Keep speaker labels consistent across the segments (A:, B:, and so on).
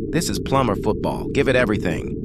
A: This is Plumber football. Give it everything.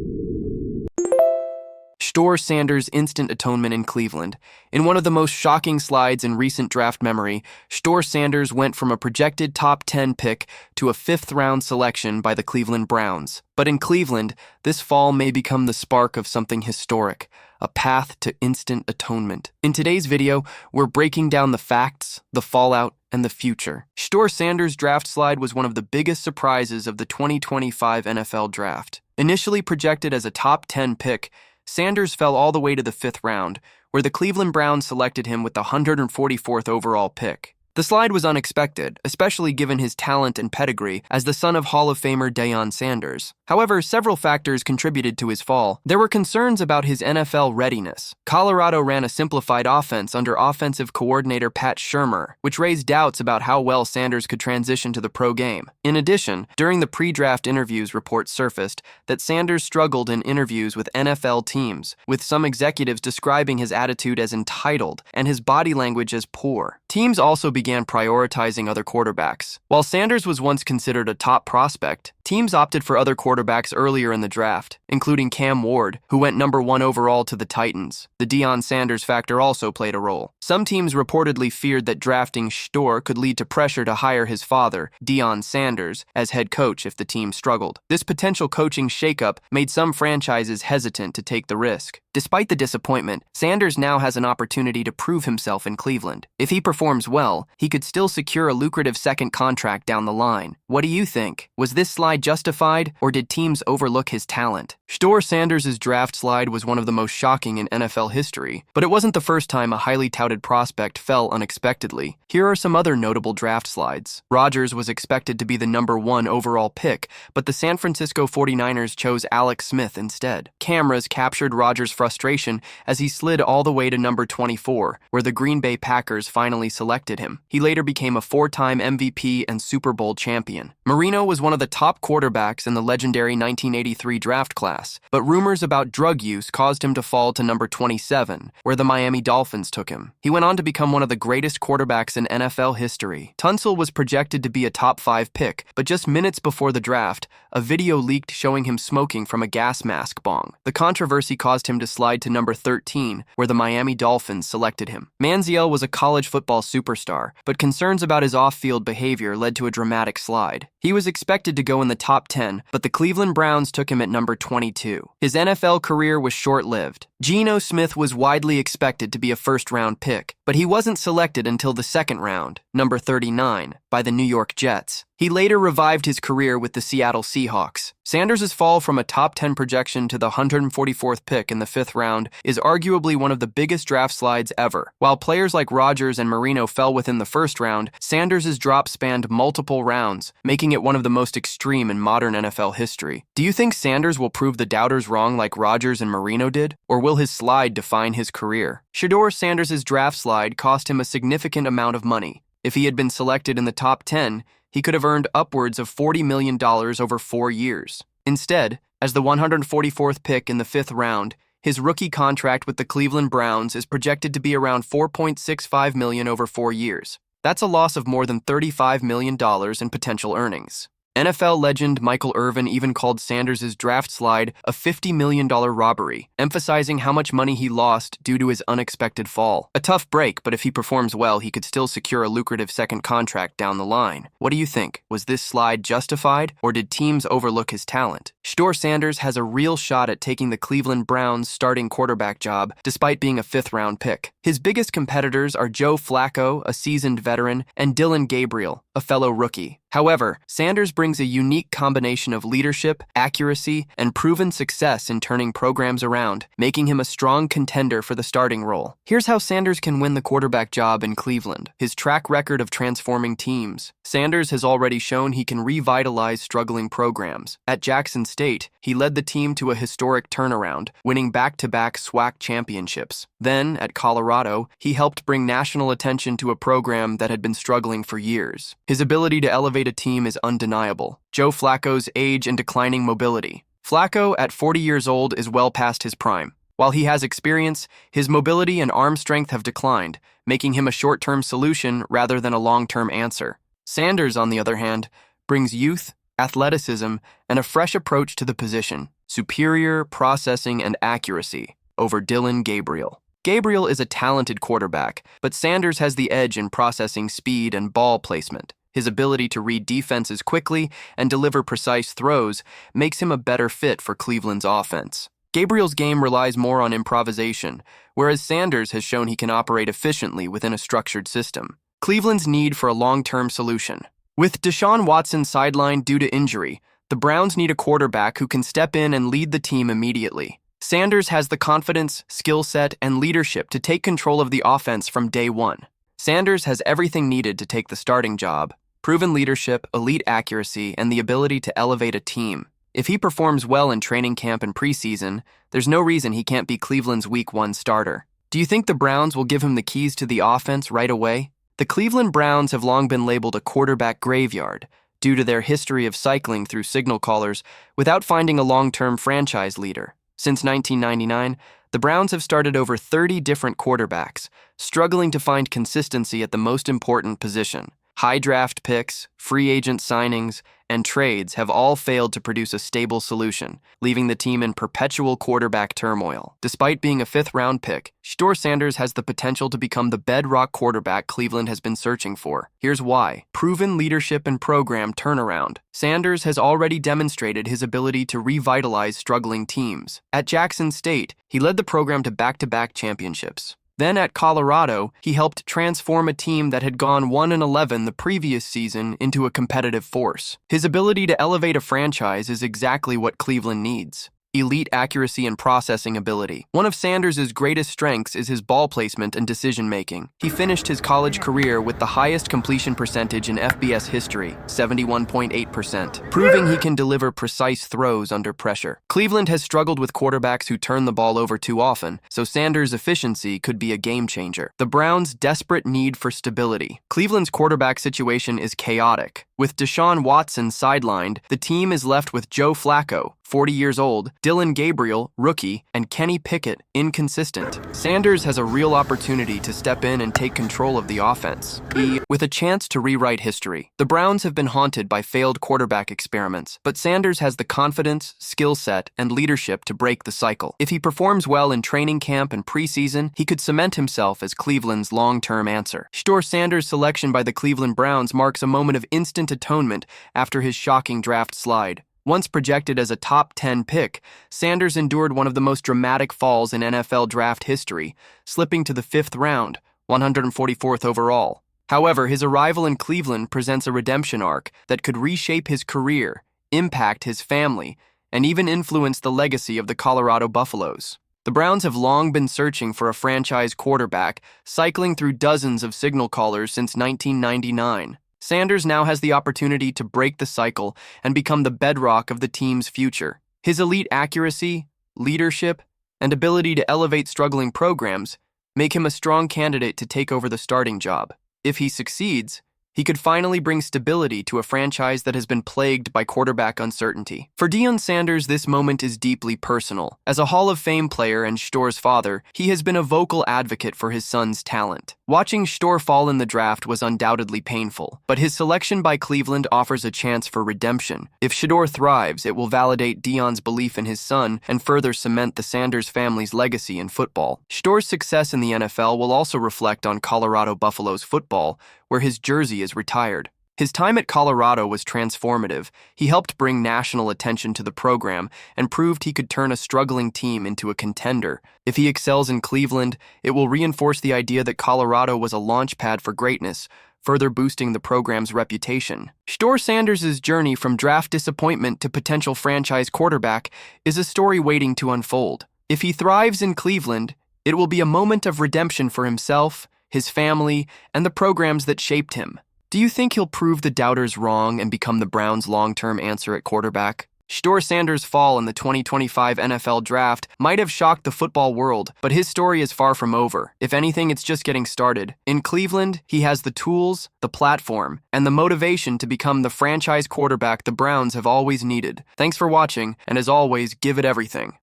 B: Shedeur Sanders' instant atonement in Cleveland. In one of the most shocking slides in recent draft memory, Shedeur Sanders went from a projected top 10 pick to a fifth-round selection by the Cleveland Browns. But in Cleveland, this fall may become the spark of something historic, a path to instant atonement. In today's video, we're breaking down the facts, the fallout, and the future. Shedeur Sanders' draft slide was one of the biggest surprises of the 2025 NFL Draft. Initially projected as a top 10 pick, Sanders fell all the way to the fifth round, where the Cleveland Browns selected him with the 144th overall pick. The slide was unexpected, especially given his talent and pedigree as the son of Hall of Famer Shedeur Sanders. However, several factors contributed to his fall. There were concerns about his NFL readiness. Colorado ran a simplified offense under offensive coordinator Pat Shurmur, which raised doubts about how well Sanders could transition to the pro game. In addition, during the pre-draft interviews, reports surfaced that Sanders struggled in interviews with NFL teams, with some executives describing his attitude as entitled and his body language as poor. Teams also began prioritizing other quarterbacks. While Sanders was once considered a top prospect, teams opted for other quarterbacks earlier in the draft, including Cam Ward, who went number 1 overall to the Titans. The Shedeur Sanders factor also played a role. Some teams reportedly feared that drafting Shedeur could lead to pressure to hire his father, Shedeur Sanders, as head coach if the team struggled. This potential coaching shakeup made some franchises hesitant to take the risk. Despite the disappointment, Sanders now has an opportunity to prove himself in Cleveland. If he performs well, he could still secure a lucrative second contract down the line. What do you think? Was this slide justified, or did teams overlook his talent? Shedeur Sanders' draft slide was one of the most shocking in NFL history, but it wasn't the first time a highly touted prospect fell unexpectedly. Here are some other notable draft slides. Rodgers was expected to be the number 1 overall pick, but the San Francisco 49ers chose Alex Smith instead. Cameras captured Rodgers' frustration as he slid all the way to number 24, where the Green Bay Packers finally selected him. He later became a 4-time MVP and Super Bowl champion. Marino was one of the top quarterbacks in the legendary 1983 draft class, but rumors about drug use caused him to fall to number 27, where the Miami Dolphins took him. He went on to become one of the greatest quarterbacks in NFL history. Tunsil was projected to be a top 5 pick, but just minutes before the draft, a video leaked showing him smoking from a gas mask bong. The controversy caused him to slide to number 13, where the Miami Dolphins selected him. Manziel was a college football superstar, but concerns about his off-field behavior led to a dramatic slide. He was expected to go in the top 10, but the Cleveland Browns took him at number 22. His NFL career was short-lived. Geno Smith was widely expected to be a first-round pick, but he wasn't selected until the second round, number 39, by the New York Jets. He later revived his career with the Seattle Seahawks. Sanders' fall from a top 10 projection to the 144th pick in the 5th round is arguably one of the biggest draft slides ever. While players like Rodgers and Marino fell within the first round, Sanders' drop spanned multiple rounds, making it one of the most extreme in modern NFL history. Do you think Sanders will prove the doubters wrong like Rodgers and Marino did, or will his slide define his career? Shedeur Sanders' draft slide cost him a significant amount of money. If he had been selected in the top 10, he could have earned upwards of $40 million over 4 years. Instead, as the 144th pick in the 5th round, his rookie contract with the Cleveland Browns is projected to be around $4.65 million over 4 years. That's a loss of more than $35 million in potential earnings. NFL legend Michael Irvin even called Sanders' draft slide a $50 million robbery, emphasizing how much money he lost due to his unexpected fall. A tough break, but if he performs well, he could still secure a lucrative second contract down the line. What do you think? Was this slide justified, or did teams overlook his talent? Shedeur Sanders has a real shot at taking the Cleveland Browns' starting quarterback job, despite being a 5th-round pick. His biggest competitors are Joe Flacco, a seasoned veteran, and Dillon Gabriel, a fellow rookie. However, Sanders brings a unique combination of leadership, accuracy, and proven success in turning programs around, making him a strong contender for the starting role. Here's how Sanders can win the quarterback job in Cleveland. His track record of transforming teams. Sanders has already shown he can revitalize struggling programs. At Jackson State, he led the team to a historic turnaround, winning back-to-back SWAC championships. Then, at Colorado, he helped bring national attention to a program that had been struggling for years. His ability to elevate a team is undeniable. Joe Flacco's age and declining mobility. Flacco, at 40 years old, is well past his prime. While he has experience, his mobility and arm strength have declined, making him a short-term solution rather than a long-term answer. Sanders, on the other hand, brings youth, athleticism, and a fresh approach to the position, superior processing and accuracy over Dillon Gabriel. Gabriel is a talented quarterback, but Sanders has the edge in processing speed and ball placement. His ability to read defenses quickly and deliver precise throws makes him a better fit for Cleveland's offense. Gabriel's game relies more on improvisation, whereas Sanders has shown he can operate efficiently within a structured system. Cleveland's need for a long-term solution. With Deshaun Watson sidelined due to injury, the Browns need a quarterback who can step in and lead the team immediately. Sanders has the confidence, skill set, and leadership to take control of the offense from day one. Sanders has everything needed to take the starting job: proven leadership, elite accuracy, and the ability to elevate a team. If he performs well in training camp and preseason, there's no reason he can't be Cleveland's Week 1 starter. Do you think the Browns will give him the keys to the offense right away? The Cleveland Browns have long been labeled a quarterback graveyard due to their history of cycling through signal callers without finding a long-term franchise leader. Since 1999, the Browns have started over 30 different quarterbacks, struggling to find consistency at the most important position. High draft picks, free agent signings, and trades have all failed to produce a stable solution, leaving the team in perpetual quarterback turmoil. Despite being a fifth-round pick, Shedeur Sanders has the potential to become the bedrock quarterback Cleveland has been searching for. Here's why. Proven leadership and program turnaround. Sanders has already demonstrated his ability to revitalize struggling teams. At Jackson State, he led the program to back-to-back championships. Then at Colorado, he helped transform a team that had gone 1-11 the previous season into a competitive force. His ability to elevate a franchise is exactly what Cleveland needs. Elite accuracy and processing ability. One of Sanders' greatest strengths is his ball placement and decision-making. He finished his college career with the highest completion percentage in FBS history, 71.8%, proving he can deliver precise throws under pressure. Cleveland has struggled with quarterbacks who turn the ball over too often, so Sanders' efficiency could be a game-changer. The Browns' desperate need for stability. Cleveland's quarterback situation is chaotic. With Deshaun Watson sidelined, the team is left with Joe Flacco, 40 years old, Dillon Gabriel, rookie, and Kenny Pickett, inconsistent. Sanders has a real opportunity to step in and take control of the offense, with a chance to rewrite history. The Browns have been haunted by failed quarterback experiments, but Sanders has the confidence, skill set, and leadership to break the cycle. If he performs well in training camp and preseason, he could cement himself as Cleveland's long-term answer. Shedeur Sanders' selection by the Cleveland Browns marks a moment of instant atonement after his shocking draft slide. Once projected as a top 10 pick, Sanders endured one of the most dramatic falls in NFL draft history, slipping to the 5th round, 144th overall. However, his arrival in Cleveland presents a redemption arc that could reshape his career, impact his family, and even influence the legacy of the Colorado Buffaloes. The Browns have long been searching for a franchise quarterback, cycling through dozens of signal callers since 1999. Sanders now has the opportunity to break the cycle and become the bedrock of the team's future. His elite accuracy, leadership, and ability to elevate struggling programs make him a strong candidate to take over the starting job. If he succeeds, he could finally bring stability to a franchise that has been plagued by quarterback uncertainty. For Deion Sanders, this moment is deeply personal. As a Hall of Fame player and Shedeur's father, he has been a vocal advocate for his son's talent. Watching Shedeur fall in the draft was undoubtedly painful, but his selection by Cleveland offers a chance for redemption. If Shedeur thrives, it will validate Deion's belief in his son and further cement the Sanders family's legacy in football. Shedeur's success in the NFL will also reflect on Colorado Buffaloes football, where his jersey is retired. His time at Colorado was transformative. He helped bring national attention to the program and proved he could turn a struggling team into a contender. If he excels in Cleveland, it will reinforce the idea that Colorado was a launchpad for greatness, further boosting the program's reputation. Shedeur Sanders' journey from draft disappointment to potential franchise quarterback is a story waiting to unfold. If he thrives in Cleveland, it will be a moment of redemption for himself, his family, and the programs that shaped him. Do you think he'll prove the doubters wrong and become the Browns' long-term answer at quarterback? Shedeur Sanders' fall in the 2025 NFL Draft might have shocked the football world, but his story is far from over. If anything, it's just getting started. In Cleveland, he has the tools, the platform, and the motivation to become the franchise quarterback the Browns have always needed. Thanks for watching, and as always, give it everything.